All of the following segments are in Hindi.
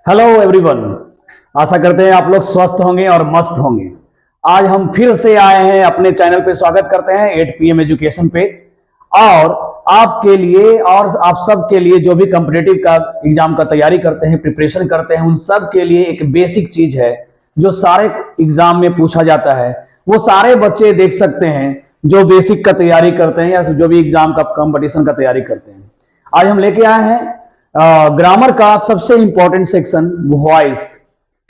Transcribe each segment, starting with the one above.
Hello everyone. आशा करते हैं आप लोग स्वस्थ होंगे और मस्त होंगे। आज हम फिर से आए हैं अपने चैनल पे। स्वागत करते हैं 8 PM एजुकेशन पे। और आपके लिए और आप सब के लिए जो भी कॉम्पिटिटिव का एग्जाम का तैयारी करते हैं, प्रिपरेशन करते हैं, उन सब के लिए एक बेसिक चीज है जो सारे एग्जाम में पूछा जाता है। वो सारे बच्चे देख सकते हैं जो बेसिक का तैयारी करते हैं या जो भी एग्जाम का कॉम्पिटिशन का तैयारी करते हैं। आज हम लेके आए हैं ग्रामर का सबसे इंपॉर्टेंट सेक्शन वॉइस।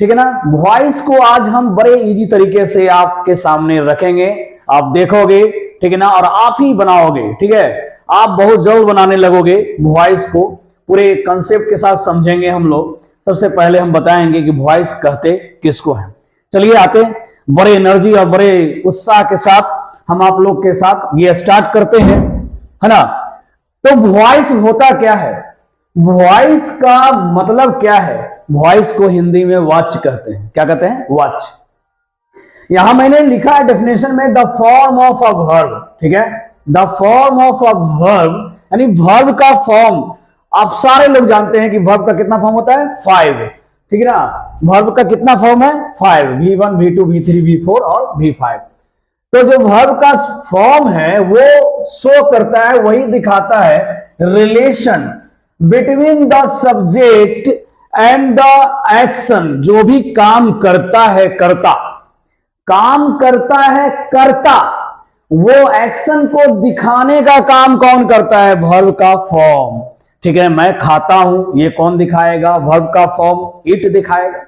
ठीक है ना। वॉइस को आज हम बड़े इजी तरीके से आपके सामने रखेंगे, आप देखोगे, ठीक है ना, और आप ही बनाओगे। ठीक है, आप बहुत जल्द बनाने लगोगे वॉइस को। पूरे कंसेप्ट के साथ समझेंगे हम लोग। सबसे पहले हम बताएंगे कि वॉइस कहते किसको है। चलिए आते बड़े एनर्जी और बड़े उत्साह के साथ हम आप लोग के साथ ये स्टार्ट करते हैं, है ना। तो वॉइस होता क्या है, वॉइस का मतलब क्या है? वॉइस को हिंदी में वाच कहते हैं। क्या कहते हैं? वाच। यहां मैंने लिखा है डेफिनेशन में the form of a verb. ठीक है, the form of a verb यानी वर्ब का फॉर्म। आप सारे लोग जानते हैं कि वर्ब का कितना फॉर्म होता है? 5। ठीक है ना। वर्ब का कितना फॉर्म है? 5। V1 V2 V3 V4 और V5। तो जो वर्ब का फॉर्म है वो शो करता है, वही दिखाता है relation between the subject and the action. जो भी काम करता है कर्ता, काम करता है कर्ता, वो एक्शन को दिखाने का काम कौन करता है? वर्ब का फॉर्म। ठीक है, मैं खाता हूं, ये कौन दिखाएगा? वर्ब का फॉर्म इट दिखाएगा।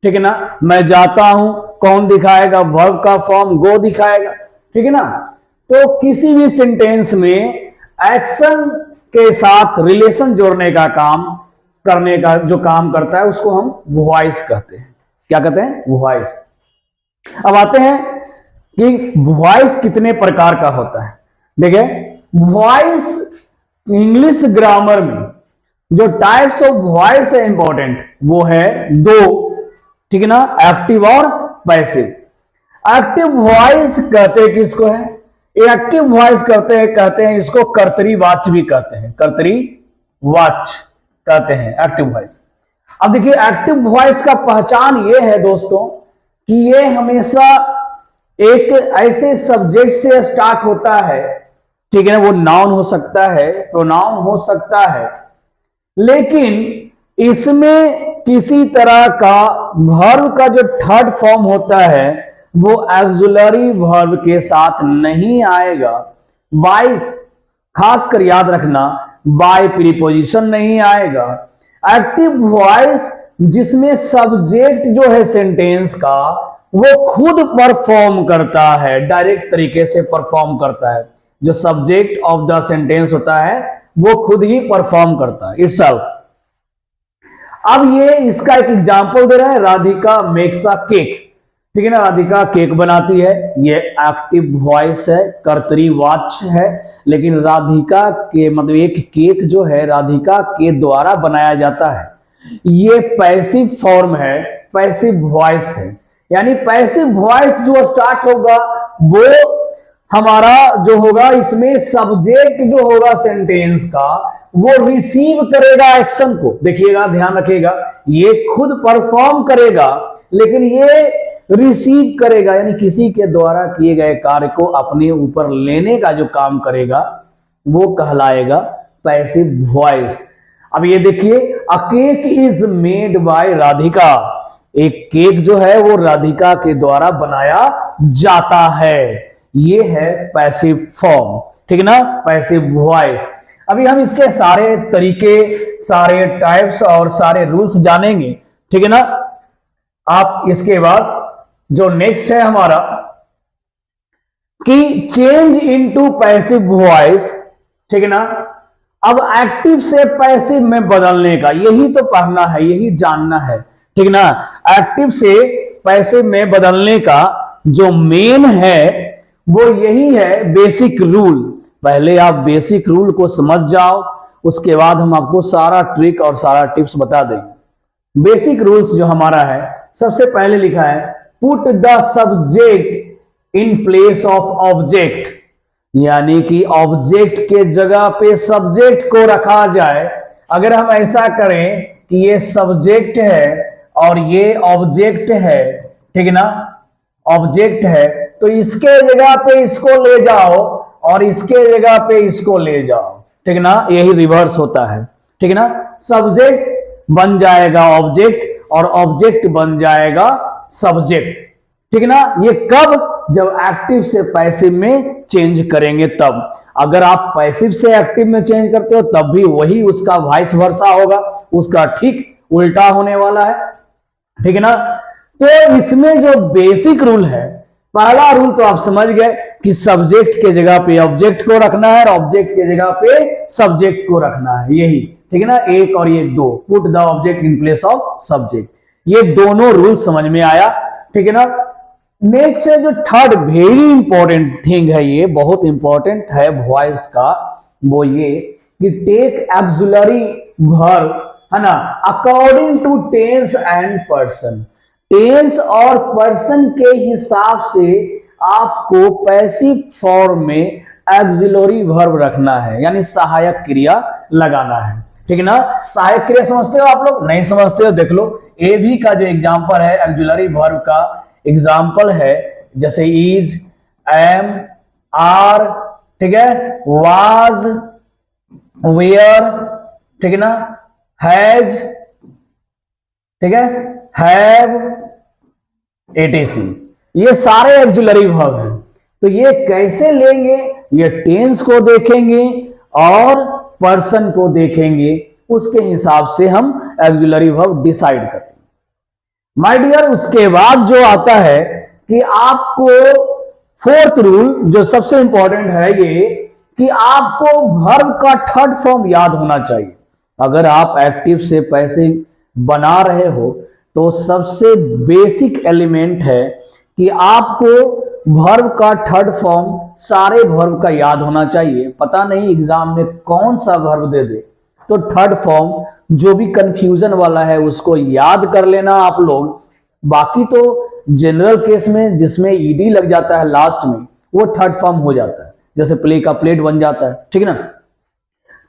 ठीक है ना। मैं जाता हूं, कौन दिखाएगा? वर्ब का फॉर्म गो दिखाएगा। ठीक है ना। तो किसी भी सेंटेंस में एक्शन के साथ रिलेशन जोड़ने का काम करने का जो काम करता है उसको हम वॉइस कहते हैं। क्या कहते हैं? वॉइस। अब आते हैं कि वॉइस कितने प्रकार का होता है। देखिए, वॉइस इंग्लिश ग्रामर में जो टाइप्स ऑफ वॉइस है इंपॉर्टेंट, वो है 2। ठीक है ना, एक्टिव और पैसिव। एक्टिव वॉइस कहते हैं किसको है? एक्टिव वॉइस कहते हैं इसको कर्तरी वाच्य भी कहते हैं। कर्तरी वाच्य कहते हैं एक्टिव वॉइस। अब देखिए, एक्टिव वॉइस का पहचान ये है दोस्तों कि ये हमेशा एक ऐसे सब्जेक्ट से स्टार्ट होता है। ठीक है ना। वो नाउन हो सकता है, प्रोनाउन हो सकता है, लेकिन इसमें किसी तरह का वर्ब का जो थर्ड फॉर्म होता है वो ऑक्सिलरी वर्ब के साथ नहीं आएगा। बाय, खासकर याद रखना, बाय प्रीपोजिशन नहीं आएगा। एक्टिव वॉइस जिसमें सब्जेक्ट जो है सेंटेंस का वो खुद परफॉर्म करता है, डायरेक्ट तरीके से परफॉर्म करता है। जो सब्जेक्ट ऑफ द सेंटेंस होता है वो खुद ही परफॉर्म करता है इटसेल्फ। अब ये इसका एक एग्जांपल दे रहा है, राधिका मेक्स अ केक। ठीक है ना, राधिका केक बनाती है, ये एक्टिव वॉइस है, कर्तरी वाच्य है। लेकिन राधिका के मतलब एक केक जो है राधिका के द्वारा बनाया जाता है, ये पैसिव फॉर्म है, पैसिव वॉइस है। यानी पैसिव वॉइस जो स्टार्ट होगा वो हमारा जो होगा, इसमें सब्जेक्ट जो होगा सेंटेंस का वो रिसीव करेगा एक्शन को। देखिएगा, ध्यान रखिएगा, ये खुद परफॉर्म करेगा लेकिन ये रिसीव करेगा, यानी किसी के द्वारा किए गए कार्य को अपने ऊपर लेने का जो काम करेगा वो कहलाएगा पैसिव वॉइस। अब ये देखिए, अ cake is made by Radhika. एक केक जो है वो राधिका के द्वारा बनाया जाता है, ये है पैसिव फॉर्म। ठीक है ना, पैसिव वॉइस। अभी हम इसके सारे तरीके, सारे टाइप्स और सारे रूल्स जानेंगे। ठीक है ना। आप इसके बाद जो नेक्स्ट है हमारा कि चेंज इनटू पैसिव वॉइस। ठीक है ना। अब एक्टिव से पैसिव में बदलने का यही तो पढ़ना है, यही जानना है। ठीक है ना। एक्टिव से पैसिव में बदलने का जो मेन है वो यही है बेसिक रूल। पहले आप बेसिक रूल को समझ जाओ, उसके बाद हम आपको सारा ट्रिक और सारा टिप्स बता देंगे। बेसिक रूल्स जो हमारा है, सबसे पहले लिखा है put the subject in place of object. यानी कि ऑब्जेक्ट के जगह पे सब्जेक्ट को रखा जाए। अगर हम ऐसा करें कि ये सब्जेक्ट है और ये ऑब्जेक्ट है, ठीक है ना, ऑब्जेक्ट है, तो इसके जगह पे इसको ले जाओ और इसके जगह पे इसको ले जाओ, ठीक है ना, यही रिवर्स होता है, ठीक है ना। सब्जेक्ट बन जाएगा ऑब्जेक्ट और ऑब्जेक्ट बन जाएगा सब्जेक्ट, ठीक है ना। ये कब? जब एक्टिव से पैसिव में चेंज करेंगे तब। अगर आप पैसिव से एक्टिव में चेंज करते हो तब भी वही उसका वाइस वर्सा होगा, उसका ठीक उल्टा होने वाला है, ठीक है ना। तो इसमें जो बेसिक रूल है, पहला रूल तो आप समझ गए कि सब्जेक्ट के जगह पे ऑब्जेक्ट को रखना है और ऑब्जेक्ट के जगह पे सब्जेक्ट को रखना है, यही, ठीक है ना। एक और ये दो, put the object in place of subject, ये दोनों रूल समझ में आया, ठीक है ना। नेक्स्ट है जो थर्ड वेरी इंपॉर्टेंट थिंग है, ये बहुत इंपॉर्टेंट है वॉइस का, वो ये कि टेक एक्सुलरी वर्ब, है ना, according to tense and person. Tense और पर्सन के हिसाब से आपको पैसिव फॉर्म में एक्सिलरी वर्ब रखना है, यानी सहायक क्रिया लगाना है, ठीक है ना। सहायक क्रिया समझते हो आप लोग? नहीं समझते हो? देख लो, ए भी का जो एग्जांपल है एक्सिलरी वर्ब का एग्जाम्पल है, जैसे इज, एम, आर, ठीक है, वाज, वेयर, ठीक है ना, हैज, ठीक है, हैव, एटीसी, ये सारे एक्सिलरी वर्ब हैं। तो ये कैसे लेंगे? ये टेंस को देखेंगे और पर्सन को देखेंगे, उसके हिसाब से हम एक्सिलरी वर्ब डिसाइड करेंगे। माय डियर, उसके बाद जो आता है कि आपको फोर्थ रूल जो सबसे इंपॉर्टेंट है ये कि आपको वर्ब का थर्ड फॉर्म याद होना चाहिए। अगर आप एक्टिव से पैसिव बना रहे हो तो सबसे बेसिक एलिमेंट है कि आपको वर्ब का थर्ड फॉर्म सारे वर्ब का याद होना चाहिए। पता नहीं एग्जाम में कौन सा वर्ब दे दे, तो थर्ड फॉर्म जो भी कंफ्यूजन वाला है उसको याद कर लेना आप लोग। बाकी तो जनरल केस में जिसमें ईडी लग जाता है लास्ट में, वो थर्ड फॉर्म हो जाता है, जैसे प्ले का प्लेट बन जाता है, ठीक है ना।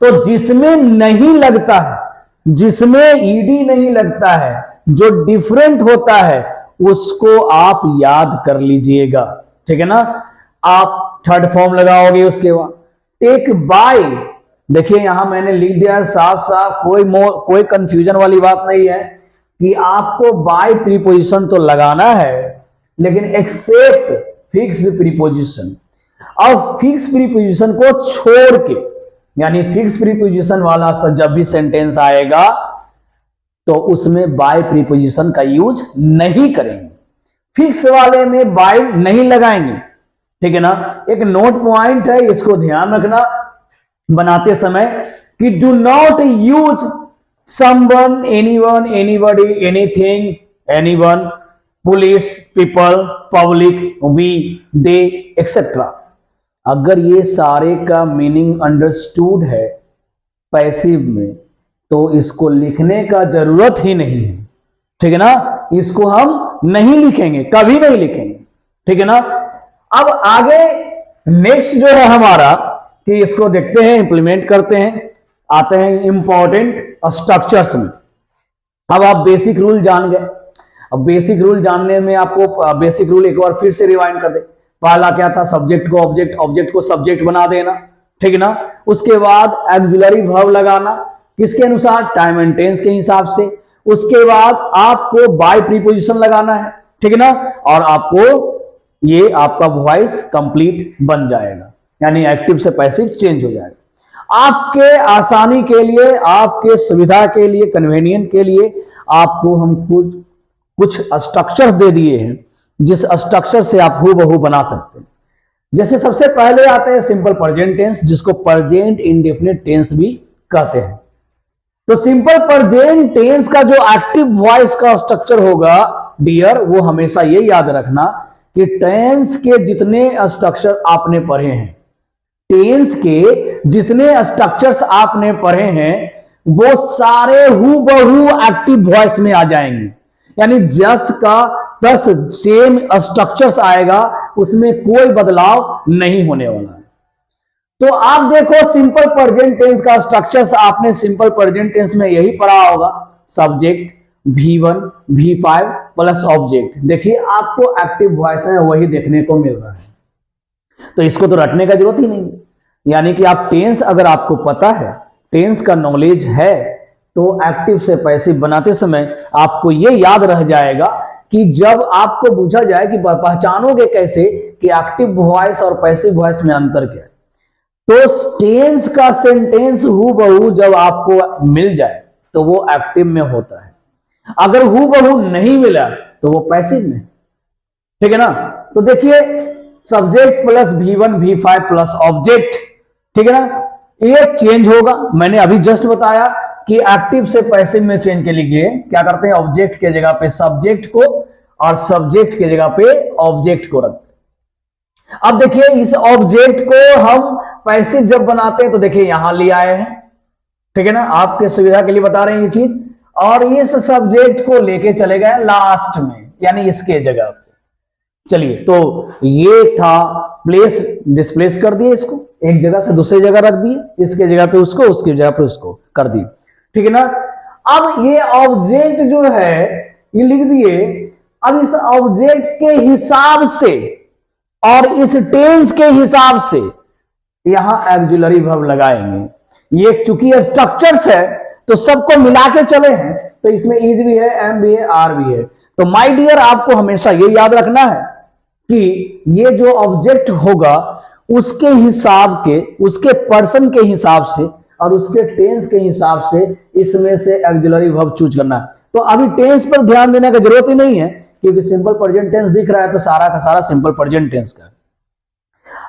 तो जिसमें नहीं लगता है, जिसमें ईडी नहीं लगता है, जो डिफरेंट होता है, उसको आप याद कर लीजिएगा, ठीक है ना। आप थर्ड फॉर्म लगाओगे। उसके बाद टेक बाय, देखिए यहां मैंने लिख दिया है साफ साफ, कोई कंफ्यूजन वाली बात नहीं है कि आपको बाय प्रीपोजिशन तो लगाना है, लेकिन एक्सेप्ट फिक्स्ड प्रीपोजिशन। अब फिक्स प्रीपोजिशन को छोड़ के, यानी फिक्स प्रीपोजिशन वाला जब भी सेंटेंस आएगा तो उसमें बाय प्रीपोजिशन का यूज नहीं करेंगे, फिक्स वाले में बाय नहीं लगाएंगे, ठीक है ना। एक नोट पॉइंट है, इसको ध्यान रखना बनाते समय कि do not use someone, anyone, anybody, anything, anyone, police, people, public, we, they, etcetera. अगर ये सारे का मीनिंग अंडरस्टूड है पैसिव में तो इसको लिखने का जरूरत ही नहीं है, ठीक है ना। इसको हम नहीं लिखेंगे, कभी नहीं लिखेंगे, ठीक है ना। अब आगे नेक्स्ट जो है हमारा कि इसको देखते हैं, इंप्लीमेंट करते हैं, आते हैं इंपॉर्टेंट स्ट्रक्चर्स में। अब आप बेसिक रूल जान गए। अब बेसिक रूल जानने में आपको बेसिक रूल एक बार फिर से रिवाइंड कर दे। पहला क्या था? सब्जेक्ट को ऑब्जेक्ट, ऑब्जेक्ट को सब्जेक्ट बना देना, ठीक है ना। उसके बाद एक्सिलरी वर्ब लगाना, किसके अनुसार? टाइम एंड टेंस के हिसाब से। उसके बाद आपको बाय प्रीपोजिशन लगाना है, ठीक है ना, और आपको ये आपका वॉइस कंप्लीट बन जाएगा, यानी एक्टिव से पैसिव चेंज हो जाएगा। आपके आसानी के लिए, आपके सुविधा के लिए, कन्वीनियंट के लिए आपको हम खुद कुछ स्ट्रक्चर दे दिए हैं, जिस स्ट्रक्चर से आप हूबहू बना सकते हैं। जैसे सबसे पहले आते हैं सिंपल प्रेजेंट टेंस, जिसको प्रेजेंट इंडेफिनिट टेंस भी कहते हैं। तो सिंपल प्रेजेंट टेंस का जो एक्टिव वॉइस का स्ट्रक्चर होगा डियर, वो हमेशा ये याद रखना कि टेंस के जितने स्ट्रक्चर आपने पढ़े हैं, टेंस के जितने स्ट्रक्चर्स आपने पढ़े हैं, वो सारे हूबहू एक्टिव वॉइस में आ जाएंगे। यानी जस का तस सेम स्ट्रक्चर्स आएगा, उसमें कोई बदलाव नहीं होने वाला है। तो आप देखो सिंपल प्रेजेंट टेंस का स्ट्रक्चर्स आपने सिंपल प्रेजेंट टेंस में यही पढ़ा होगा। Subject V1 V5 plus object. देखिए आपको एक्टिव वॉइस है वही देखने को मिल रहा है, तो इसको तो रटने का जरूरत ही नहीं है। यानी कि आप टेंस अगर आपको पता है, टेंस का नॉलेज है, तो एक्टिव से पैसिव बनाते समय आपको यह याद रह जाएगा कि जब आपको पूछा जाए कि पहचानोगे कैसे कि एक्टिव वॉइस और पैसिव वॉइस में अंतर क्या है, तो टेंस का सेंटेंस हूबहू जब आपको मिल जाए तो वो एक्टिव में होता है, अगर हूबहू नहीं मिला तो वो पैसिव में, ठीक है ना। तो देखिए subject plus V1 V5 plus object, ठीक है ना, ये चेंज होगा। मैंने अभी जस्ट बताया कि एक्टिव से पैसिव में चेंज के लिए क्या करते हैं, ऑब्जेक्ट के जगह पे सब्जेक्ट को और सब्जेक्ट के जगह पे ऑब्जेक्ट को रखते हैं। अब देखिए इस ऑब्जेक्ट को हम पैसिव जब बनाते हैं तो देखिए यहां ले आए हैं, ठीक है ना, आपके सुविधा के लिए बता रहे हैं ये चीज, और इस सब्जेक्ट को लेके चले गए लास्ट में, यानी इसके जगह पे। चलिए तो ये था प्लेस, डिस्प्लेस कर दिए इसको, एक जगह से दूसरी जगह रख दिए, इसके जगह पे उसको, उसकी जगह पे उसको कर दिए, ठीक है ना। अब ये ऑब्जेक्ट जो है ये लिख दिए। अब इस ऑब्जेक्ट के हिसाब से और इस टेंस के हिसाब से यहां ऑक्सिलरी वर्ब लगाएंगे। ये चूंकि स्ट्रक्चर्स है तो सबको मिला के चले हैं, तो इसमें इज भी है, एम भी है, आर भी है। तो माय डियर आपको हमेशा ये याद रखना है कि ये जो ऑब्जेक्ट होगा उसके हिसाब के, उसके पर्सन के हिसाब से और उसके टेंस के हिसाब से इसमें से ऑक्सिलरी वर्ब चूज करना है। तो अभी टेंस पर ध्यान देने की जरूरत ही नहीं है क्योंकि सिंपल प्रेजेंट टेंस दिख रहा है, तो सारा का सारा सिंपल प्रेजेंट टेंस का।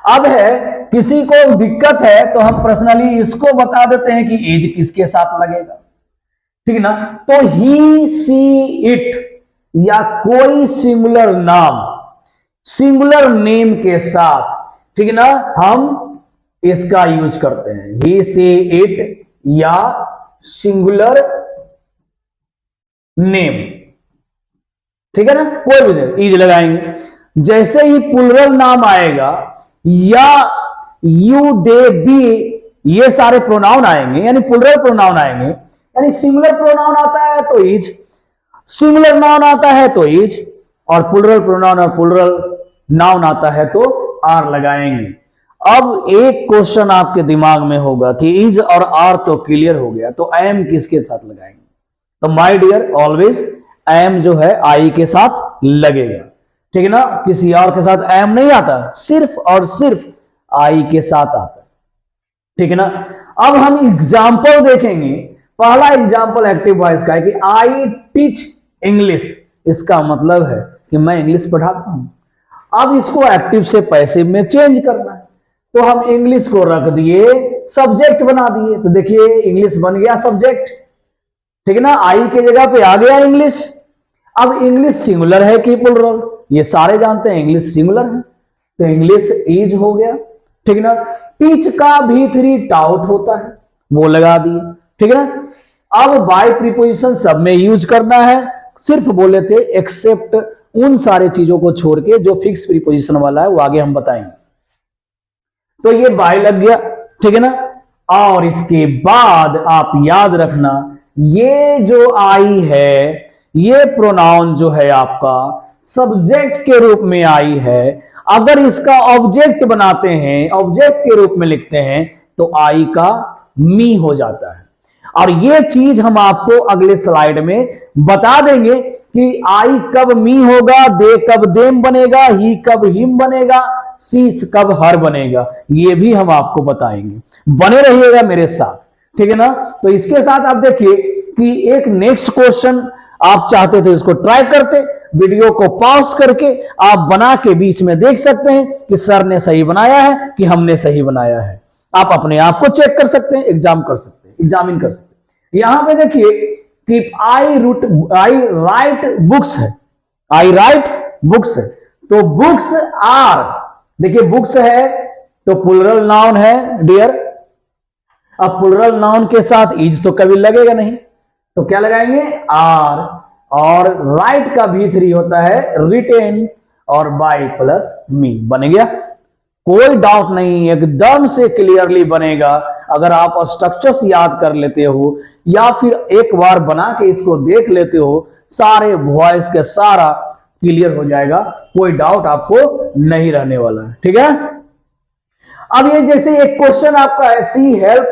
अब है किसी को दिक्कत है तो हम पर्सनली इसको बता देते हैं कि एज किसके साथ लगेगा, ठीक है ना। तो ही सी इट या कोई सिंगुलर नाम, सिंगुलर नेम के साथ, ठीक है ना, हम इसका यूज करते हैं। ही सी इट या सिंगुलर नेम, ठीक है ना, कोई भी इज लगाएंगे। जैसे ही प्लुरल नाम आएगा या यू दे बी ये सारे प्रोनाउन आएंगे, यानी प्लुरल प्रोनाउन आएंगे, यानी सिंगुलर प्रोनाउन आता है तो इज, सिंगुलर नाउन आता है तो इज, और प्लुरल प्रोनाउन और प्लुरल नाउन आता है तो आर लगाएंगे। अब एक क्वेश्चन आपके दिमाग में होगा कि इज और आर तो क्लियर हो गया, तो एम किसके साथ लगाएंगे। तो माय डियर ऑलवेज एम जो है आई के साथ लगेगा, ठीक है ना, किसी और के साथ एम नहीं आता, सिर्फ और सिर्फ आई के साथ आता है, ठीक है ना। अब हम एग्जाम्पल देखेंगे। पहला एग्जाम्पल एक्टिव वॉइस का है कि आई टीच इंग्लिश, इसका मतलब है कि मैं इंग्लिश पढ़ाता हूं। अब इसको एक्टिव से पैसिव में चेंज करना है, तो हम इंग्लिश को रख दिए, सब्जेक्ट बना दिए, तो देखिए इंग्लिश बन गया सब्जेक्ट, ठीक है ना, आई के जगह पे आ गया इंग्लिश। अब इंग्लिश सिंगुलर है कि प्लुरल, ये सारे जानते हैं इंग्लिश सिंगुलर है, तो इंग्लिश इज हो गया, ठीक है ना। टीच का भी 3 टाउट होता है, वो लगा दिए, ठीक है ना। अब बाय प्रीपोजिशन सब में यूज करना है, सिर्फ बोले थे एक्सेप्ट उन सारे चीजों को छोड़ के जो फिक्स प्रीपोजिशन वाला है वो आगे हम बताएंगे। तो ये बाय लग गया, ठीक है ना। और इसके बाद आप याद रखना ये जो आई है, ये प्रोनाउन जो है आपका सब्जेक्ट के रूप में आई है। अगर इसका ऑब्जेक्ट बनाते हैं, ऑब्जेक्ट के रूप में लिखते हैं, तो आई का मी हो जाता है। और ये चीज हम आपको अगले स्लाइड में बता देंगे कि आई कब मी होगा, दे कब देम बनेगा, ही कब हिम बनेगा, सी कब हर बनेगा, ये भी हम आपको बताएंगे। बने रहिएगा मेरे साथ, ठीक है ना। तो इसके साथ आप देखिए कि एक नेक्स्ट क्वेश्चन आप चाहते थे इसको ट्राई करते, वीडियो को पॉज करके आप बना के बीच में देख सकते हैं कि सर ने सही बनाया है कि हमने सही बनाया है। आप अपने आप को चेक कर सकते हैं, एग्जामिन कर सकते हैं। यहां पे देखिए कि आई राइट बुक्स है, आई राइट बुक्स है, तो बुक्स आर, देखिए बुक्स है तो प्लुरल नाउन है डियर। अब प्लुरल नाउन के साथ इज तो कभी लगेगा नहीं, तो क्या लगाएंगे आर, और राइट का भी 3 होता है रिटेन और बाय प्लस मी, बन गया, कोई डाउट नहीं, एकदम से क्लियरली बनेगा अगर आप स्ट्रक्चर्स याद कर लेते हो या फिर एक बार बना के इसको देख लेते हो, सारे वॉइस के सारा क्लियर हो जाएगा, कोई डाउट आपको नहीं रहने वाला है। ठीक है, अब ये जैसे एक क्वेश्चन आपका है, she help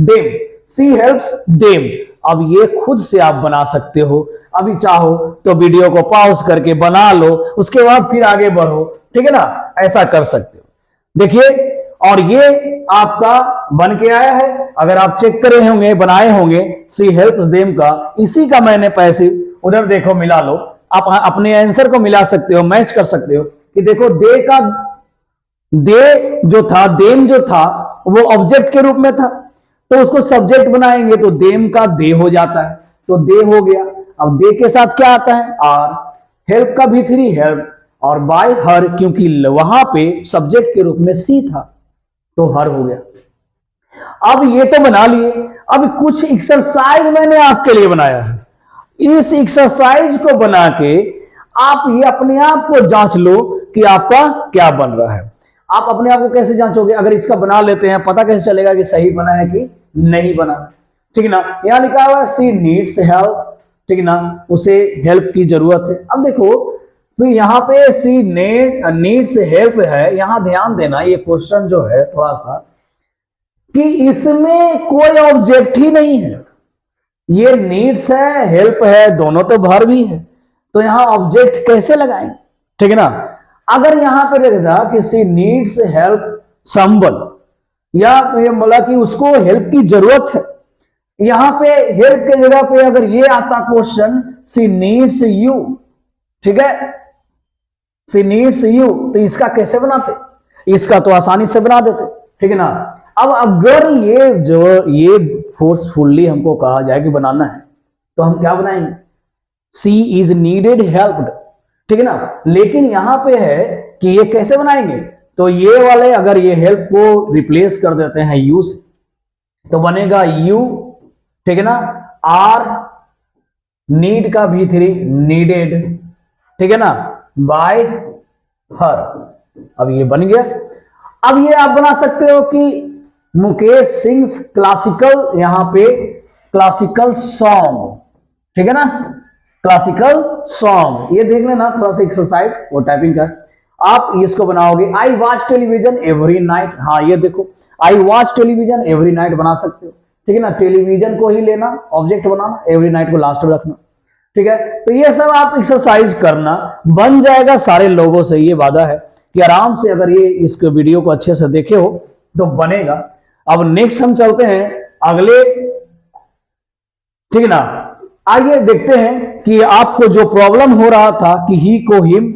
them, she helps them. अब ये खुद से आप बना सकते हो, अभी चाहो तो वीडियो को पॉज करके बना लो, उसके बाद फिर आगे बढ़ो। ठीक है ना, ऐसा कर सकते हो। देखिए, और ये आपका बन के आया है, अगर आप चेक करे होंगे, बनाए होंगे सी हेल्प्स देम का, इसी का मैंने पैसिव उधर देखो मिला लो, आप अपने आंसर को मिला सकते हो, मैच कर सकते हो कि देखो दे का दे जो था, देम जो था वो ऑब्जेक्ट के रूप में था, तो उसको सब्जेक्ट बनाएंगे तो देम का दे हो जाता है, तो दे हो गया। अब दे के साथ क्या आता है, आर, हेल्प का भी थ्री हेल्प, और बाय हर, क्योंकि वहां पे सब्जेक्ट के रूप में सी था तो हर हो गया। अब ये तो बना लिए, अब कुछ एक्सरसाइज मैंने आपके लिए बनाया है। इस एक्सरसाइज को बना के आप ये अपने आप को जांच लो कि आपका क्या बन रहा है। आप अपने आप को कैसे जांचोगे, अगर इसका बना लेते हैं पता कैसे चलेगा कि सही बना है कि नहीं बना। ठीक है ना, यहां लिखा हुआ सी नीड्स हेल्प, ठीक है ना, उसे हेल्प की जरूरत है। अब देखो तो यहां पे सी नीड्स हेल्प है, यहां ध्यान देना, ये क्वेश्चन जो है थोड़ा सा कि इसमें कोई ऑब्जेक्ट ही नहीं है, ये नीड्स है हेल्प है, दोनों तो भर भी है, तो यहां ऑब्जेक्ट कैसे लगाएं। ठीक है ना, अगर यहां पे लिखा कि सी नीड्स हेल्प समवन, या ये बोला कि उसको हेल्प की जरूरत है, यहां पे हेल्प के जगह पे अगर ये आता क्वेश्चन सी नीड्स यू, ठीक है, सी नीड्स यू, तो इसका कैसे बनाते, इसका तो आसानी से बना देते। ठीक है ना, अब अगर ये फोर्सफुली हमको कहा जाए कि बनाना है तो हम क्या बनाएंगे, सी इज नीडेड हेल्प्ड। ठीक है ना, लेकिन यहां पे है कि ये कैसे बनाएंगे, तो ये वाले अगर ये हेल्प को रिप्लेस कर देते हैं यू से तो बनेगा यू, ठीक है ना, आर, नीड का भी थ्री नीडेड, ठीक है ना, बाय हर। अब ये बन गया। अब ये आप बना सकते हो कि मुकेश सिंह क्लासिकल, यहां पे क्लासिकल सॉन्ग, ठीक है ना, क्लासिकल सॉन्ग, ये देख लेना थोड़ा सा एक्सरसाइज वो टाइपिंग कर, आप इसको बनाओगे I watch television every night. हाँ ये देखो, I watch television every night बना सकते हो। ठीक है ना, टेलीविजन को ही लेना, ऑब्जेक्ट बनाना, एवरी नाइट को लास्ट में रखना। ठीक है, तो ये सब आप एक्सरसाइज करना, बन जाएगा सारे लोगों से, ये वादा है कि आराम से अगर ये इस वीडियो को अच्छे से देखे हो तो बनेगा। अब नेक्स्ट हम चलते हैं अगले, ठीक है ना, आइए देखते हैं कि आपको जो प्रॉब्लम हो रहा था कि ही को हिम,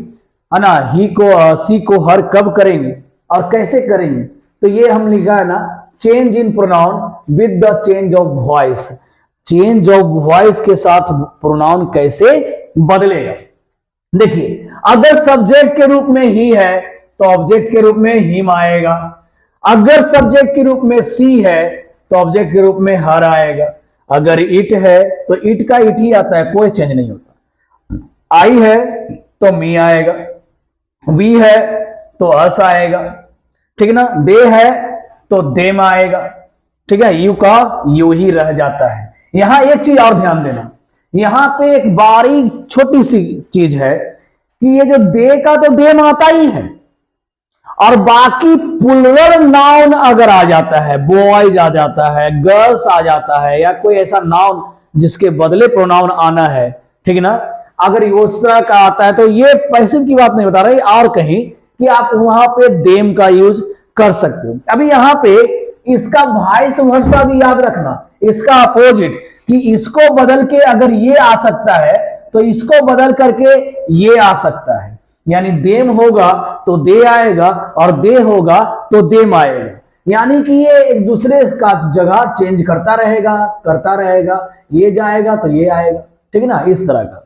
है ना, ही को सी को हर कब करेंगे और कैसे करेंगे, तो ये हम लिखा है ना, change in pronoun with the change of voice, change of voice के साथ प्रोनाउन कैसे बदलेगा। देखिए, अगर सब्जेक्ट के रूप में ही है तो ऑब्जेक्ट के रूप में हिम आएगा, अगर सब्जेक्ट के रूप में सी है तो ऑब्जेक्ट के रूप में हर आएगा, अगर इट है तो इट का इट ही आता है, कोई चेंज नहीं होता, आई है तो मी आएगा, वी है तो अस आएगा, ठीक है ना, दे है तो देम आएगा। ठीक है, यू का यू ही रह जाता है। यहां एक चीज और ध्यान देना, यहां पे एक बारी छोटी सी चीज है कि ये जो दे का तो देम आता ही है, और बाकी प्लूरल नाउन अगर आ जाता है, बॉयज आ जाता है, गर्ल्स आ जाता है, या कोई ऐसा नाउन जिसके बदले प्रोनाउन आना है, ठीक है ना, अगर उस तरह का आता है तो ये पैसिव की बात नहीं बता रही, और कहीं कि आप वहां पे देम का यूज कर सकते हो। अभी यहां पे इसका वाइस वर्सा भी याद रखना, इसका अपोजिट, कि इसको बदल के अगर ये आ सकता है तो इसको बदल करके ये आ सकता है, यानी देम होगा तो दे आएगा, और दे होगा तो देम आएगा, यानी कि ये एक दूसरे का जगह चेंज करता रहेगा, ये जाएगा तो ये आएगा। ठीक है ना, इस तरह का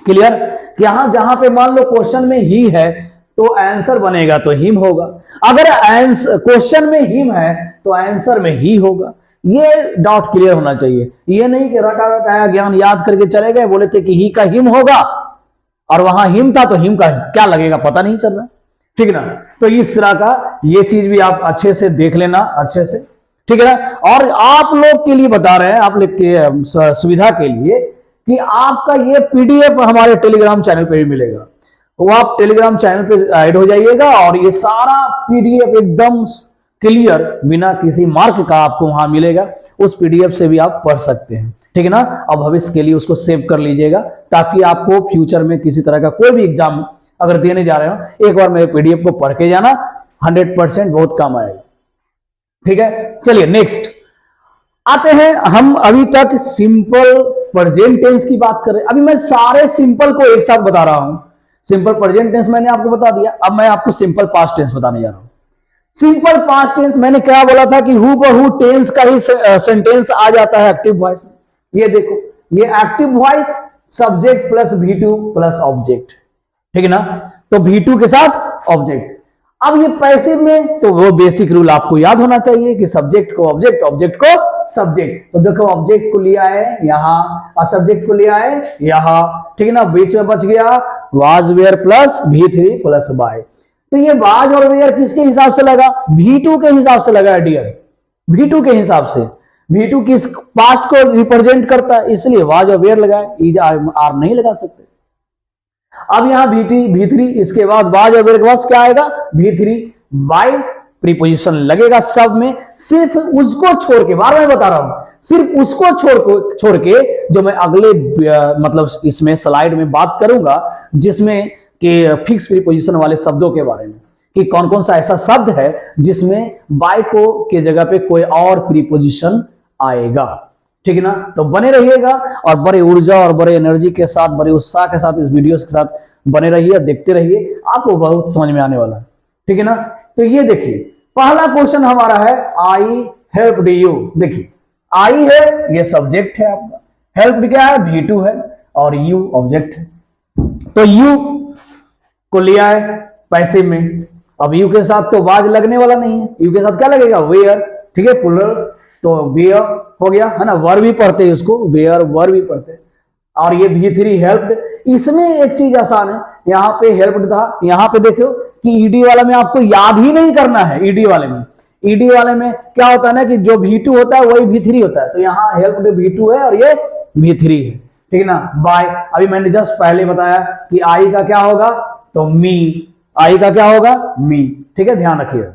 क्लियर। यहां जहां पे मान लो क्वेश्चन में ही है तो आंसर बनेगा तो हिम होगा, अगर क्वेश्चन में हिम है तो आंसर में ही होगा। ये डाउट क्लियर होना चाहिए, ये नहीं कि रटा रटाया ज्ञान याद करके चले गए, बोले थे कि ही का हिम होगा और वहां हिम था तो हिम का क्या लगेगा पता नहीं चल रहा। ठीक है ना, तो इस तरह का ये चीज भी आप अच्छे से देख लेना अच्छे से। ठीक है ना। और आप लोग के लिए बता रहे हैं, आप लोग के सुविधा के लिए, कि आपका ये पीडीएफ हमारे टेलीग्राम चैनल पे भी मिलेगा। वो आप टेलीग्राम चैनल पे ऐड हो जाइएगा और ये सारा पीडीएफ एकदम क्लियर बिना किसी मार्क का आपको वहां मिलेगा। उस पीडीएफ से भी आप पढ़ सकते हैं, ठीक है ना। अब भविष्य के लिए उसको सेव कर लीजिएगा, ताकि आपको फ्यूचर में किसी तरह का कोई भी एग्जाम अगर देने जा रहे हो, एक बार मेरे पीडीएफ को पढ़ के जाना, 100% बहुत काम आएगा, ठीक है। चलिए नेक्स्ट आते हैं। हम अभी तक सिंपल प्रेजेंट टेंस की बात कर रहे हैं। अभी मैं सारे सिंपल को एक साथ बता रहा हूं। सिंपल प्रेजेंट टेंस मैंने आपको बता दिया, अब मैं आपको सिंपल पास्ट टेंस बताने जा रहा हूं। सिंपल पास्ट टेंस मैंने क्या बोला था कि हु बहू टेंस का ही सेंटेंस आ जाता है एक्टिव वॉइस। ये देखो, ये active voice subject plus V2 plus object, ठीक है ना। तो V2 के साथ ऑब्जेक्ट। अब ये पैसिव में तो वो बेसिक रूल आपको याद होना चाहिए कि सब्जेक्ट को ऑब्जेक्ट, ऑब्जेक्ट को सब्जेक्ट। तो देखो ऑब्जेक्ट को लिया है यहां और सब्जेक्ट को लिया है यहां, ठीक है ना। बीच में बच गया was were plus V3 plus by. तो ये वाज और वेयर किसके हिसाब से लगा? V2 के हिसाब से लगा डियर, V2 के हिसाब से। V2 किस पास्ट को रिप्रेजेंट करता है, इसलिए वाज और वेयर लगाए, इज आर नहीं लगा सकते। अब यहां V3, इसके बाद वाज और वेयर के बाद क्या आएगा? V3 बाय प्रीपोजिशन लगेगा सब में, सिर्फ उसको छोड़ के, बार मैं बता रहा हूं, सिर्फ उसको छोड़ के जो मैं अगले मतलब इसमें स्लाइड में बात करूंगा, जिसमें कि फिक्स प्रीपोजिशन वाले शब्दों के बारे में, कि कौन कौन सा ऐसा शब्द है जिसमें बाय को के जगह पे कोई और प्रीपोजिशन आएगा, ठीक है ना। तो बने रहिएगा और बड़े ऊर्जा और बड़े एनर्जी के साथ, बड़े उत्साह के साथ इस वीडियो के साथ बने रहिए, देखते रहिए, आपको बहुत समझ में आने वाला है, ठीक है ना। तो ये देखिए पहला क्वेश्चन हमारा है आई हेल्प्ड यू। देखिए आई है, ये सब्जेक्ट है आपका, हेल्प्ड क्या है? V2 है और यू ऑब्जेक्ट है। तो यू को लिया है पैसिव में। अब यू के साथ तो वाज लगने वाला नहीं है, यू के साथ क्या लगेगा? वेयर, ठीक है, प्लूरल, तो वेयर हो गया, है ना। वर भी पढ़ते हैं इसको, वेयर वर भी पढ़ते हैं। और ये V3 हेल्प्ड। इसमें एक चीज आसान है, यहां पे हेल्प्ड था, यहां पे देखो कि ईडी वाला में आपको याद ही नहीं करना है। ईडी वाले में क्या होता है ना कि जो V2 होता है वही V3 होता है। तो यहाँ हेल्प्ड V2 है और ये V3 है, ठीक है ना। बाय, अभी मैंने जस्ट पहले बताया कि आई का क्या होगा? तो मी, आई का क्या होगा? मी, ठीक है, ध्यान रखिएगा।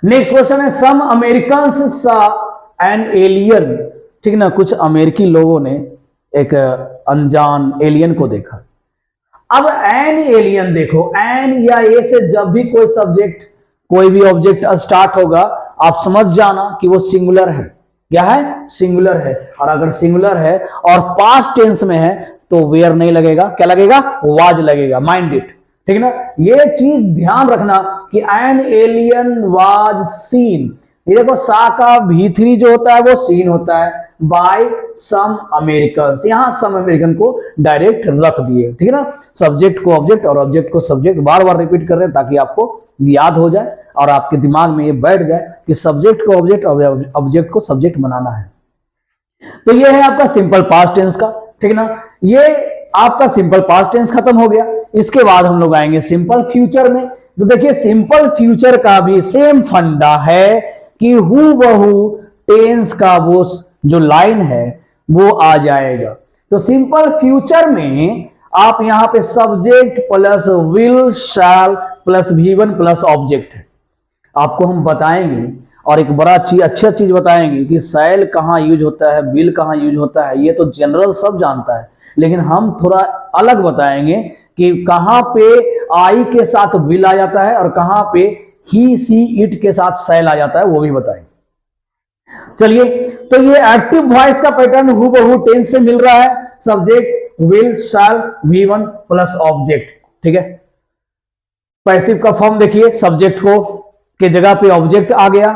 नेक्स्ट क्वेश्चन है सम अमेरिकन्स सा एन एलियन, ठीक ना। कुछ अमेरिकी लोगों ने एक अनजान एलियन को देखा। अब एन एलियन, देखो एन या ए से जब भी कोई सब्जेक्ट कोई भी ऑब्जेक्ट स्टार्ट होगा, आप समझ जाना कि वो सिंगुलर है। क्या है? सिंगुलर है। और अगर सिंगुलर है और पास्ट टेंस में है तो वेयर नहीं लगेगा, क्या लगेगा? वाज लगेगा। माइंड इट, ठीक है ना। ये चीज ध्यान रखना कि एन एलियन वाज सीन। ये देखो सा का V3 जो होता है वो सीन होता है बाय सम अमेरिकन। यहां सम अमेरिकन को डायरेक्ट रख दिए, ठीक है ना। सब्जेक्ट को ऑब्जेक्ट और ऑब्जेक्ट को सब्जेक्ट, बार बार रिपीट कर रहे हैं ताकि आपको याद हो जाए और आपके दिमाग में ये बैठ जाए कि सब्जेक्ट को ऑब्जेक्ट और ऑब्जेक्ट को सब्जेक्ट बनाना है। तो ये है आपका सिंपल पास्ट टेंस का, ठीक है ना। ये आपका सिंपल पास्ट टेंस खत्म हो गया। इसके बाद हम लोग आएंगे सिंपल फ्यूचर में। तो देखिए सिंपल फ्यूचर का भी सेम फंडा है कि हु बहू टेंस का वो जो लाइन है वो आ जाएगा। तो सिंपल फ्यूचर में आप यहां पे subject plus will shell plus V1 plus object है। आपको हम बताएंगे और एक बड़ा अच्छा चीज बताएंगे कि शैल कहां यूज होता है, विल कहां यूज होता है। ये तो जनरल सब जानता है, लेकिन हम थोड़ा अलग बताएंगे कि कहां पे आई के साथ विल आ जाता है और कहां पे ही सी इट के साथ शैल आ जाता है, वो भी बताएंगे। चलिए, तो ये एक्टिव वॉइस का पैटर्न हूबहू टेंस से मिल रहा है। Subject will shell V1 plus object, ठीक है। पैसिव का फॉर्म देखिए, सब्जेक्ट को के जगह पे ऑब्जेक्ट आ गया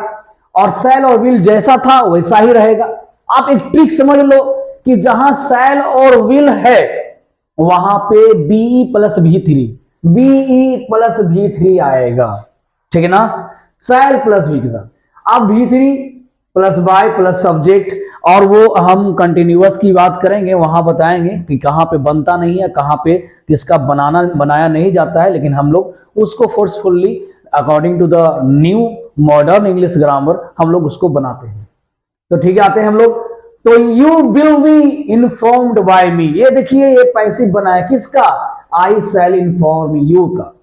और शैल और विल जैसा था वैसा ही रहेगा। आप एक ट्रिक समझ लो कि जहां शैल और विल है वहां पे BE प्लस V3 आएगा, ठीक है ना। शैल प्लस वी के साथ अब V3 plus bye plus subject, और वो हम कंटिन्यूअस की बात करेंगे, वहां बताएंगे कि कहां पे बनता नहीं है, कहां पे किसका बनाया नहीं जाता है, लेकिन हम लोग उसको forcefully according to the new modern English grammar हम लोग उसको बनाते हैं। तो ठीक है, आते हैं हम लोग। तो you will be informed by me, ये देखिए ये पैसिव बना है किसका, आई शैल इन्फॉर्म यू का,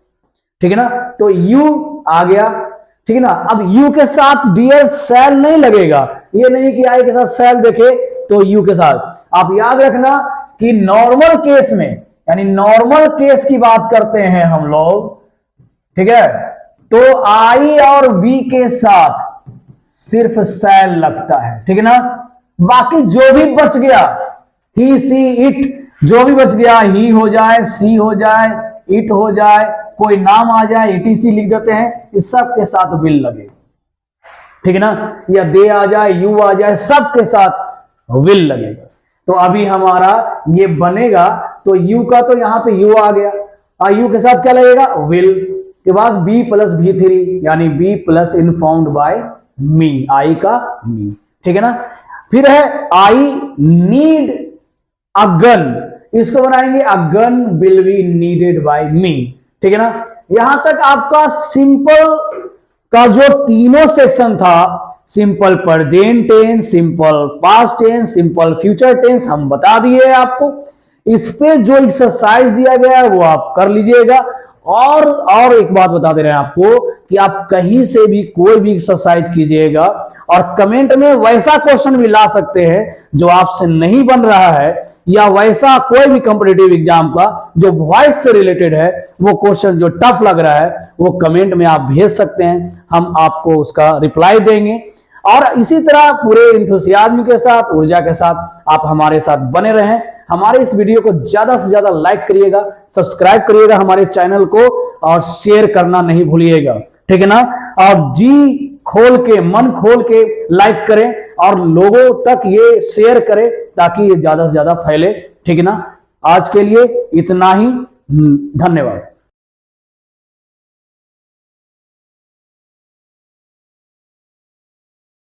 ठीक है ना। तो यू आ गया, ठीक है ना। अब यू के साथ डियर शैल नहीं लगेगा, ये नहीं कि आई के साथ शैल देखे तो यू के साथ। आप याद रखना कि नॉर्मल केस में, यानी नॉर्मल केस की बात करते हैं हम लोग, ठीक है, तो आई और बी के साथ सिर्फ शैल लगता है, ठीक है ना। बाकी जो भी बच गया, ही सी इट, जो भी बच गया, ही हो जाए, सी हो जाए, इट हो जाए, कोई नाम आ जाए, इटीसी लिख देते हैं, इस सब के साथ विल लगे, ठीक है ना। या दे आ जाए, यू आ जाए, सब के साथ विल लगेगा। तो अभी हमारा ये बनेगा, तो यू का तो यहां पे यू आ गया, और यू के साथ क्या लगेगा, विल के बाद बी प्लस V3, यानी बी प्लस इन्फॉर्म्ड बाय मी, आई का मी, ठीक है ना। फिर है आई नीड अ गन, इसको बनाएंगे a gun will be needed by me, ठीक है ना। यहां तक आपका सिंपल का जो तीनों सेक्शन था, simple present tense, simple past tense, simple future tense, हम बता दिए आपको। इस पे जो एक्सरसाइज दिया गया है वो आप कर लीजिएगा। और एक बात बता दे रहे हैं आपको कि आप कहीं से भी कोई भी एक्सरसाइज कीजिएगा और कमेंट में वैसा क्वेश्चन भी ला सकते हैं जो आपसे नहीं बन रहा है, या वैसा कोई भी कॉम्पिटिटिव एग्जाम का जो वॉइस से रिलेटेड है, वो क्वेश्चन जो टफ लग रहा है, वो कमेंट में आप भेज सकते हैं, हम आपको उसका रिप्लाई देंगे। और इसी तरह पूरे इंथुसियाज्म के साथ, ऊर्जा के साथ आप हमारे साथ बने रहें। हमारे इस वीडियो को ज्यादा से ज्यादा लाइक करिएगा, सब्सक्राइब करिएगा हमारे चैनल को, और शेयर करना नहीं भूलिएगा, ठीक है ना। और जी खोल के, मन खोल के लाइक करें और लोगों तक ये शेयर करें ताकि ये ज्यादा से ज्यादा फैले, ठीक है ना। आज के लिए इतना ही, धन्यवाद।